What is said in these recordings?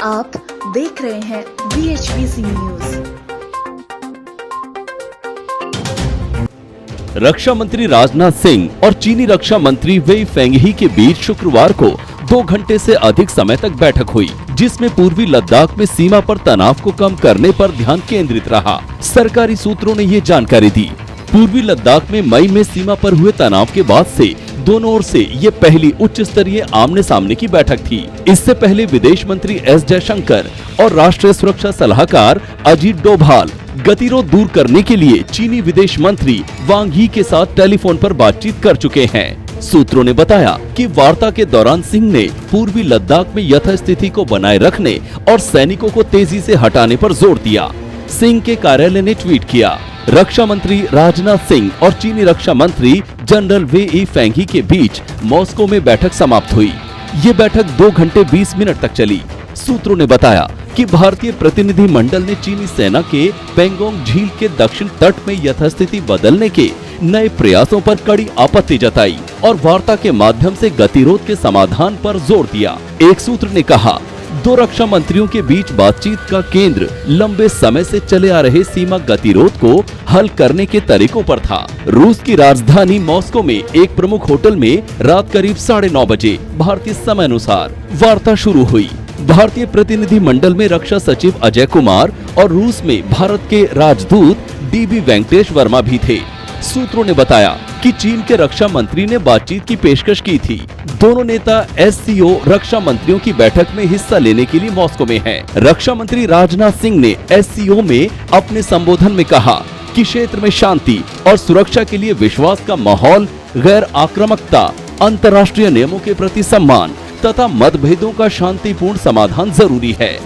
आप देख रहे हैं BHPC न्यूज। रक्षा मंत्री राजनाथ सिंह और चीनी रक्षा मंत्री वेई फेंगही के बीच शुक्रवार को 2 घंटे से अधिक समय तक बैठक हुई, जिसमें पूर्वी लद्दाख में सीमा पर तनाव को कम करने पर ध्यान केंद्रित रहा। सरकारी सूत्रों ने ये जानकारी दी। पूर्वी लद्दाख में मई में सीमा पर हुए तनाव के बाद से दोनों ओर से ये पहली उच्च स्तरीय आमने सामने की बैठक थी। इससे पहले विदेश मंत्री एस जयशंकर और राष्ट्रीय सुरक्षा सलाहकार अजीत डोभाल गतिरोध दूर करने के लिए चीनी विदेश मंत्री वांग यी के साथ टेलीफोन पर बातचीत कर चुके हैं। सूत्रों ने बताया कि वार्ता के दौरान सिंह ने पूर्वी लद्दाख में यथास्थिति को बनाए रखने और सैनिकों को तेजी से हटाने पर जोर दिया। सिंह के कार्यालय ने ट्वीट किया, रक्षा मंत्री राजनाथ सिंह और चीनी रक्षा मंत्री जनरल वेई फेंगही के बीच मॉस्को में बैठक समाप्त हुई। ये बैठक 2 घंटे 20 मिनट तक चली। सूत्रों ने बताया कि भारतीय प्रतिनिधि मंडल ने चीनी सेना के पेंगोंग झील के दक्षिण तट में यथास्थिति बदलने के नए प्रयासों पर कड़ी आपत्ति जताई और वार्ता के माध्यम से गतिरोध के समाधान पर जोर दिया। एक सूत्र ने कहा, 2 रक्षा मंत्रियों के बीच बातचीत का केंद्र लंबे समय से चले आ रहे सीमा गतिरोध को हल करने के तरीकों पर था। रूस की राजधानी मॉस्को में एक प्रमुख होटल में रात करीब 9:30 बजे भारतीय समय अनुसार वार्ता शुरू हुई। भारतीय प्रतिनिधि मंडल में रक्षा सचिव अजय कुमार और रूस में भारत के राजदूत DB वेंकटेश वर्मा भी थे। सूत्रों ने बताया कि चीन के रक्षा मंत्री ने बातचीत की पेशकश की थी। दोनों नेता SCO रक्षा मंत्रियों की बैठक में हिस्सा लेने के लिए मॉस्को में हैं। रक्षा मंत्री राजनाथ सिंह ने SCO में अपने संबोधन में कहा कि क्षेत्र में शांति और सुरक्षा के लिए विश्वास का माहौल, गैर आक्रामकता, अंतर्राष्ट्रीय नियमों के प्रति सम्मान तथा मतभेदों का शांतिपूर्ण समाधान जरूरी है।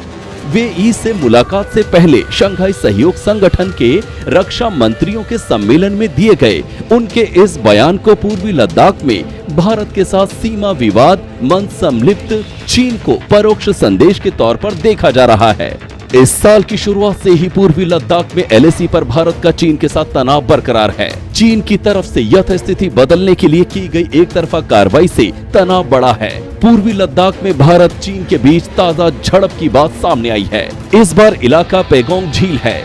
वेई से मुलाकात से पहले शंघाई सहयोग संगठन के रक्षा मंत्रियों के सम्मेलन में दिए गए उनके इस बयान को पूर्वी लद्दाख में भारत के साथ सीमा विवाद मन सम्मिलित चीन को परोक्ष संदेश के तौर पर देखा जा रहा है। इस साल की शुरुआत से ही पूर्वी लद्दाख में LAC पर भारत का चीन के साथ तनाव बरकरार है। चीन की तरफ से यथास्थिति बदलने के लिए की गई एक तरफा कार्रवाई से तनाव बढ़ा है। पूर्वी लद्दाख में भारत चीन के बीच ताजा झड़प की बात सामने आई है। इस बार इलाका पेगोंग झील है।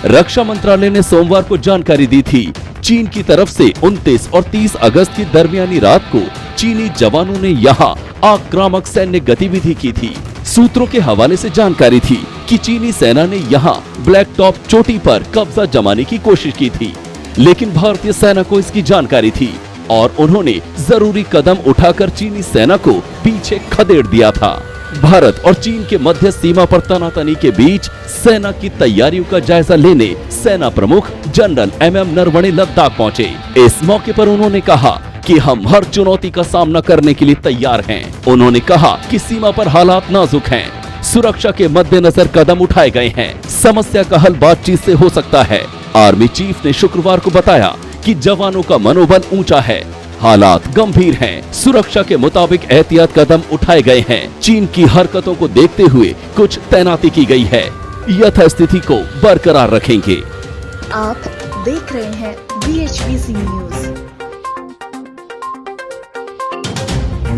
रक्षा मंत्रालय ने सोमवार को जानकारी दी थी, चीन की तरफ से 29 और 30 अगस्त की दरमियानी रात को चीनी जवानों ने यहाँ आक्रामक सैन्य गतिविधि की थी। सूत्रों के हवाले से जानकारी थी कि चीनी सेना ने यहाँ ब्लैक टॉप चोटी पर कब्जा जमाने की कोशिश की थी, लेकिन भारतीय सेना को इसकी जानकारी थी और उन्होंने जरूरी कदम उठाकर चीनी सेना को पीछे खदेड़ दिया था। भारत और चीन के मध्य सीमा पर तनातनी के बीच सेना की तैयारियों का जायजा लेने सेना प्रमुख जनरल MM नरवणे लद्दाख पहुंचे। इस मौके पर उन्होंने कहा कि हम हर चुनौती का सामना करने के लिए तैयार हैं। उन्होंने कहा कि सीमा पर हालात नाजुक हैं, सुरक्षा के मद्देनजर कदम उठाए गए हैं, समस्या का हल बातचीत से हो सकता है। आर्मी चीफ ने शुक्रवार को बताया कि जवानों का मनोबल ऊंचा है, हालात गंभीर हैं, सुरक्षा के मुताबिक एहतियात कदम उठाए गए हैं। चीन की हरकतों को देखते हुए कुछ तैनाती की गई है, यथास्थिति को बरकरार रखेंगे। आप देख रहे हैं BHPC न्यूज।